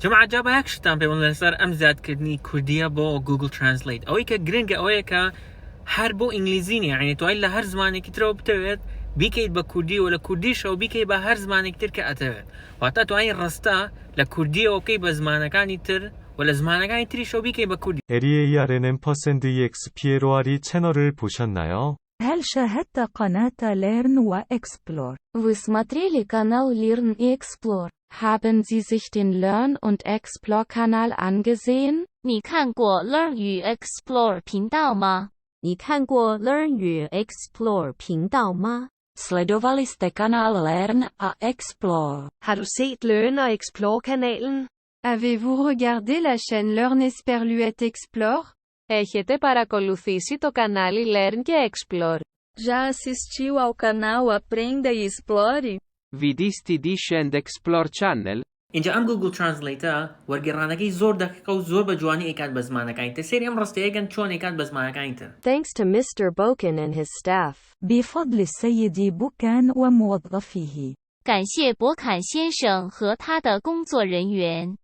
جماعة جابا هيك شتان بيقولون لسر أم زيادكردني كردية بو جوجل ترانسليت أو هيك جرنجي أو هيك هربو إنجليزيني يعني تو إلا هر زماني كتير بتوت بيكيد بكردي ولا كرديش أو بيكيد بهر زماني كتير كأتوت وحتى تو أي رستا لكردية أو كي بزمانة كاني تر ولا زمانة كاني تريش أو بيكيد بكردي. Learn&Explore 채널을 보셨나요? هل شاهدت قناة Learn وExplore؟ Вы смотрели канал Learn&Explore? Haben Sie sich den Learn&Explore-Kanal angesehen? 你看过 Learn 与 Explore 频道吗？你看过 Learn 与 Explore 频道吗？ Sledovali jste kanál Learn a Explore? Har du set Learn&Explore-kanalen? Avez-vous regardé la chaîne Learn&Explore? Έχετε παρακολουθήσει το κανάλι Learn και Explore? Já assistiu ao canal Aprenda e Explore? Vidisti Learn&Explore channel? اینجا ام گوگل ترانسلیتا ورگرانگی زور دقیقه و زور بجوانی ایکاد بزمانه کاینت سری ام راسته ایگن چون ایکاد بزمانه کاینت. Thanks to Mr. Boken and his staff. بفضل السيد بوكان وموظفيه. 感谢博坎先生和他的工作人员。